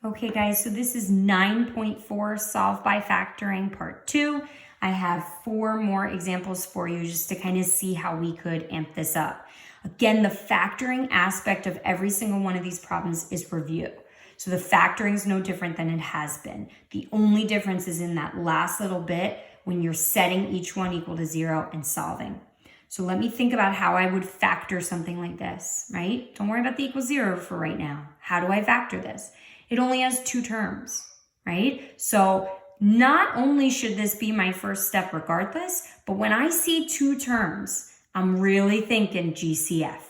Okay guys, so this is 9.4 solve by factoring part 2. I have 4 more examples for you just to kind of see how we could amp this up. Again, the factoring aspect of every single one of these problems is review. So the factoring is no different than it has been. The only difference is in that last little bit when you're setting each one equal to 0 and solving. So let me think about how I would factor something like this, right? Don't worry about the equal 0 for right now. How do I factor this? It only has 2 terms, right? So not only should this be my first step regardless, but when I see 2 terms, I'm really thinking GCF.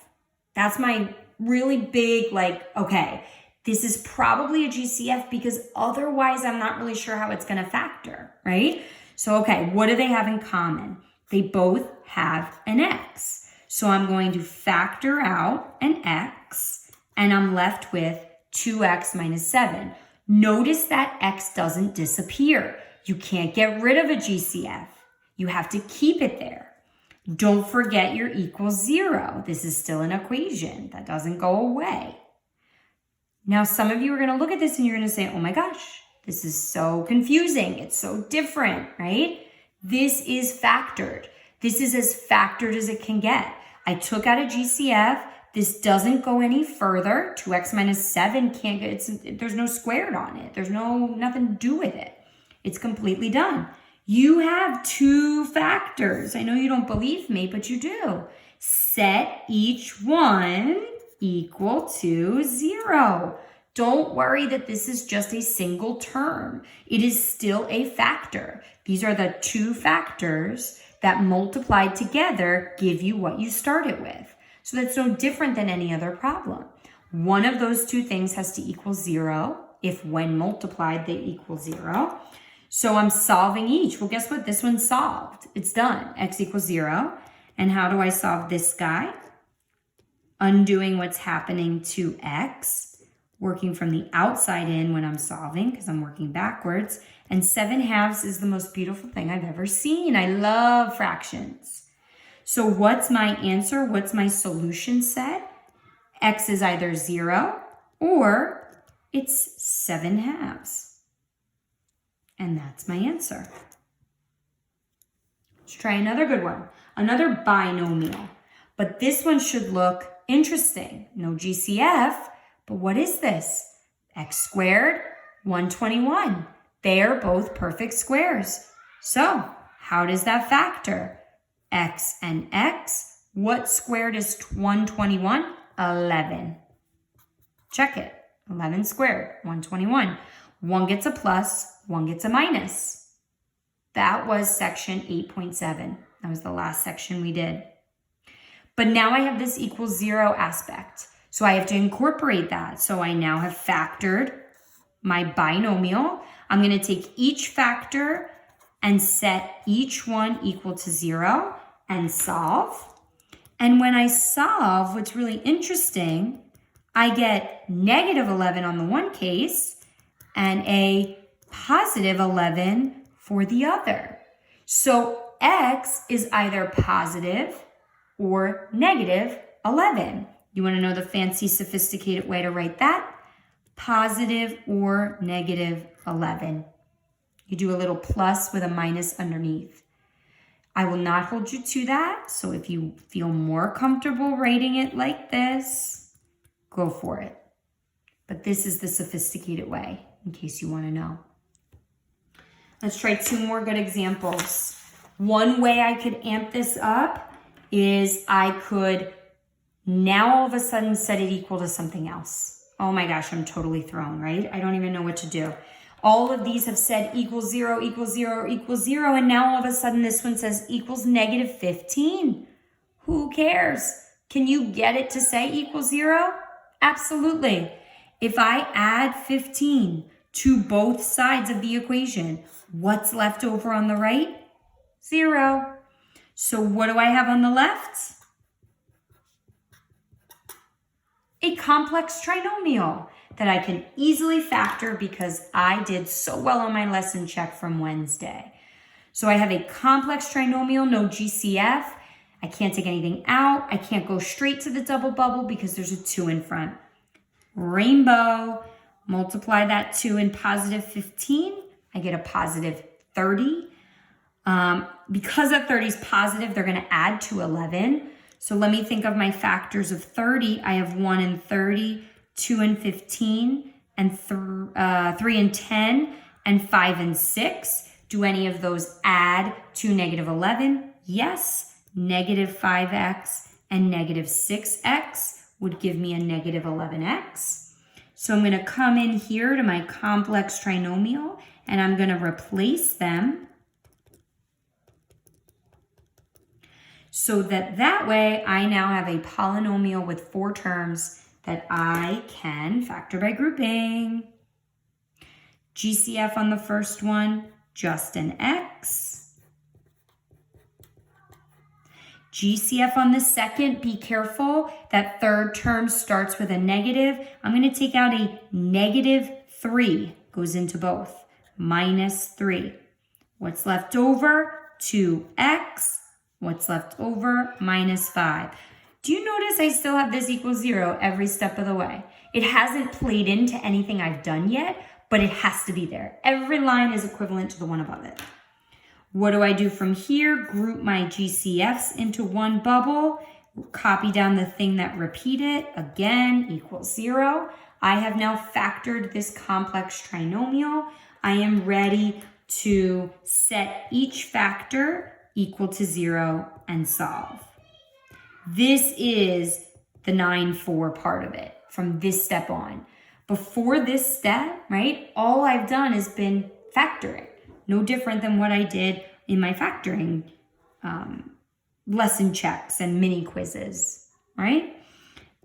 That's my really big, okay, this is probably a GCF because otherwise I'm not really sure how it's gonna factor, right? So, okay, what do they have in common? They both have an X. So I'm going to factor out an X and I'm left with 2x minus 7. Notice that x doesn't disappear. You can't get rid of a GCF. You have to keep it there. Don't forget your equals 0. This is still an equation. That doesn't go away. Now, some of you are going to look at this and you're going to say, oh my gosh, this is so confusing. It's so different, right? This is factored. This is as factored as it can get. I took out a GCF. This doesn't go any further. 2x minus 7 can't get, there's no squared on it. There's nothing to do with it. It's completely done. You have 2 factors. I know you don't believe me, but you do. Set each one equal to 0. Don't worry that this is just a single term. It is still a factor. These are the 2 factors that multiplied together give you what you started with. So that's no different than any other problem. One of those 2 things has to equal 0 if when multiplied they equal 0. So I'm solving each. Well, guess what? This one's solved. It's done. X equals 0. And how do I solve this guy? Undoing what's happening to x, working from the outside in when I'm solving because I'm working backwards. And 7/2 is the most beautiful thing I've ever seen. I love fractions. So what's my answer? What's my solution set? X is either 0 or it's 7/2. And that's my answer. Let's try another good one. Another binomial. But this one should look interesting. No GCF, but what is this? X squared, 121. They are both perfect squares. So how does that factor? X and x. What squared is 121? 11. Check it. 11 squared, 121. One gets a plus, one gets a minus. That was section 8.7. That was the last section we did. But now I have this equals 0 aspect. So I have to incorporate that. So I now have factored my binomial. I'm going to take each factor and set each one equal to 0 and solve. And when I solve, what's really interesting, I get negative 11 on the one case and a positive 11 for the other. So x is either positive or negative 11. You want to know the fancy, sophisticated way to write that? Positive or negative 11. You do a little plus with a minus underneath. I will not hold you to that. So if you feel more comfortable writing it like this, go for it. But this is the sophisticated way, in case you want to know. Let's try 2 more good examples. One way I could amp this up is I could now all of a sudden set it equal to something else. Oh my gosh, I'm totally thrown, right? I don't even know what to do. All of these have said equals 0, equals 0, equals 0, and now all of a sudden this one says equals negative 15. Who cares? Can you get it to say equals 0? Absolutely. If I add 15 to both sides of the equation, what's left over on the right? 0. So what do I have on the left? A complex trinomial that I can easily factor because I did so well on my lesson check from Wednesday. So I have a complex trinomial, no GCF. I can't take anything out. I can't go straight to the double bubble because there's a 2 in front. Rainbow. Multiply that 2 and positive 15. I get a positive 30. Because that 30 is positive, they're going to add to 11. So let me think of my factors of 30. I have 1 and 30, 2 and 15, and 3 and 10, and 5 and 6. Do any of those add to negative 11? Yes. Negative 5x and negative 6x would give me a negative 11x. So I'm going to come in here to my complex trinomial, and I'm going to replace them so that way I now have a polynomial with 4 terms that I can factor by grouping. GCF on the first one, just an x. GCF on the second, be careful, that third term starts with a negative. I'm going to take out a negative 3, goes into both, minus 3. What's left over? 2x. What's left over? Minus 5. Do you notice I still have this equals 0 every step of the way? It hasn't played into anything I've done yet, but it has to be there. Every line is equivalent to the one above it. What do I do from here? Group my GCFs into one bubble, copy down the thing that repeated, again, equals 0. I have now factored this complex trinomial. I am ready to set each factor equal to 0 and solve. This is the 9-4 part of it from this step on. Before this step, right, all I've done has been factoring. No different than what I did in my factoring lesson checks and mini quizzes, right?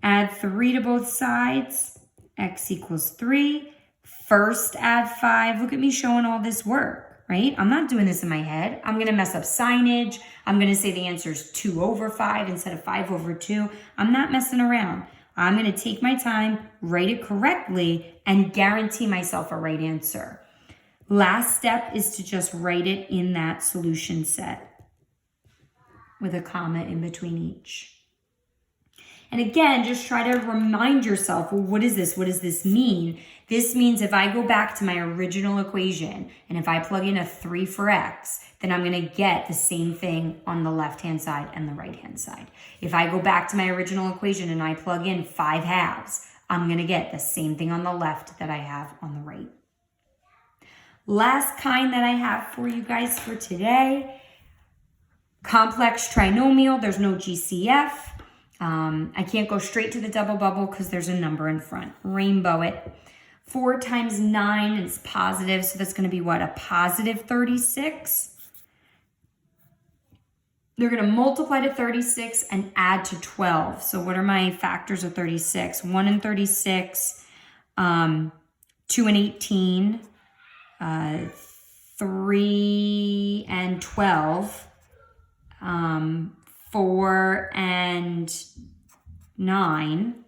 Add 3 to both sides, x equals 3. First add 5. Look at me showing all this work, right? I'm not doing this in my head. I'm gonna mess up signage. I'm gonna say the answer is 2 over 5 instead of 5 over 2. I'm not messing around. I'm gonna take my time, write it correctly, and guarantee myself a right answer. Last step is to just write it in that solution set with a comma in between each. And again, just try to remind yourself, well, what is this? What does this mean? This means if I go back to my original equation and if I plug in a 3 for x, then I'm going to get the same thing on the left-hand side and the right-hand side. If I go back to my original equation and I plug in 5 halves, I'm going to get the same thing on the left that I have on the right. Last kind that I have for you guys for today, complex trinomial. There's no GCF. I can't go straight to the double bubble because there's a number in front. Rainbow it. 4 times 9 is positive, so that's going to be what? A positive 36. They're going to multiply to 36 and add to 12. So what are my factors of 36? 1 and 36, 2 and 18, 3 and 12, 4 and 9,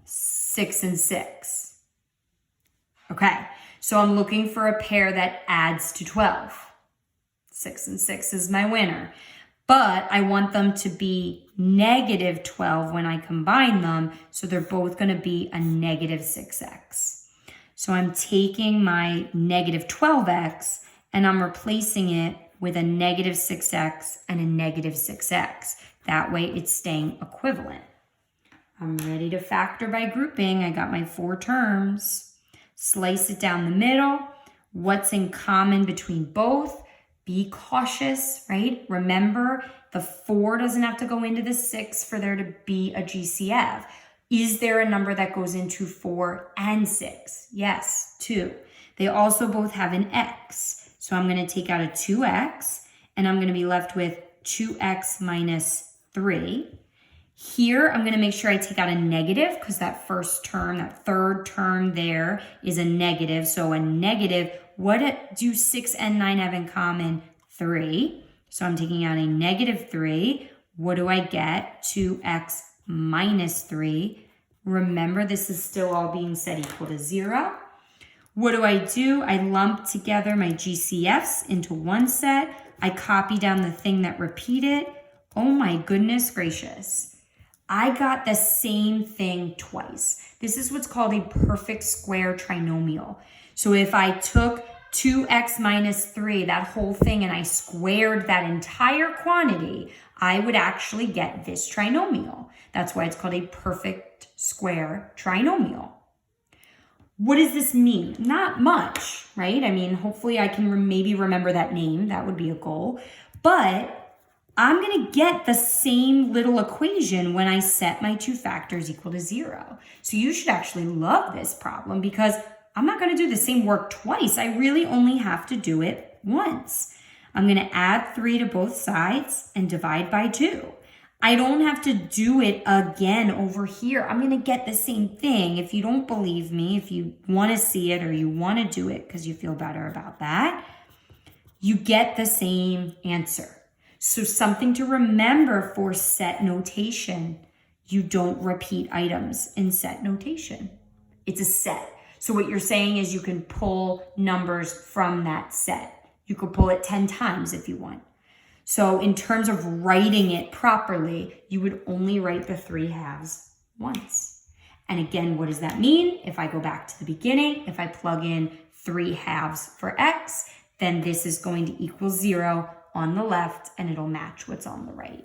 6 and 6. Okay, so I'm looking for a pair that adds to 12. 6 and 6 is my winner. But I want them to be negative 12 when I combine them, so they're both going to be a negative 6x. So I'm taking my negative 12x and I'm replacing it with a negative 6x and a negative 6x. That way it's staying equivalent. I'm ready to factor by grouping. I got my 4 terms. Slice it down the middle. What's in common between both? Be cautious, right? Remember, the 4 doesn't have to go into the 6 for there to be a GCF. Is there a number that goes into 4 and 6? Yes, 2. They also both have an x. So I'm going to take out a 2x, and I'm going to be left with 2x minus 3. Here, I'm going to make sure I take out a negative because that first term, that third term there is a negative. So a negative, what do 6 and 9 have in common? 3. So I'm taking out a negative 3. What do I get? 2x minus 3. Remember, this is still all being set equal to 0. What do? I lump together my GCFs into one set. I copy down the thing that repeated. Oh my goodness gracious. I got the same thing twice. This is what's called a perfect square trinomial. So if I took 2x minus 3, that whole thing, and I squared that entire quantity, I would actually get this trinomial. That's why it's called a perfect square trinomial. What does this mean? Not much, right? I mean, hopefully I can maybe remember that name. That would be a goal. But I'm going to get the same little equation when I set my two factors equal to 0. So you should actually love this problem because I'm not going to do the same work twice. I really only have to do it once. I'm going to add 3 to both sides and divide by 2. I don't have to do it again over here. I'm going to get the same thing. If you don't believe me, if you want to see it or you want to do it because you feel better about that, you get the same answer. So something to remember for set notation, you don't repeat items in set notation. It's a set. So what you're saying is you can pull numbers from that set. You could pull it 10 times if you want. So in terms of writing it properly, you would only write the 3 halves once. And again, what does that mean? If I go back to the beginning, if I plug in 3 halves for x, then this is going to equal 0 on the left and it'll match what's on the right.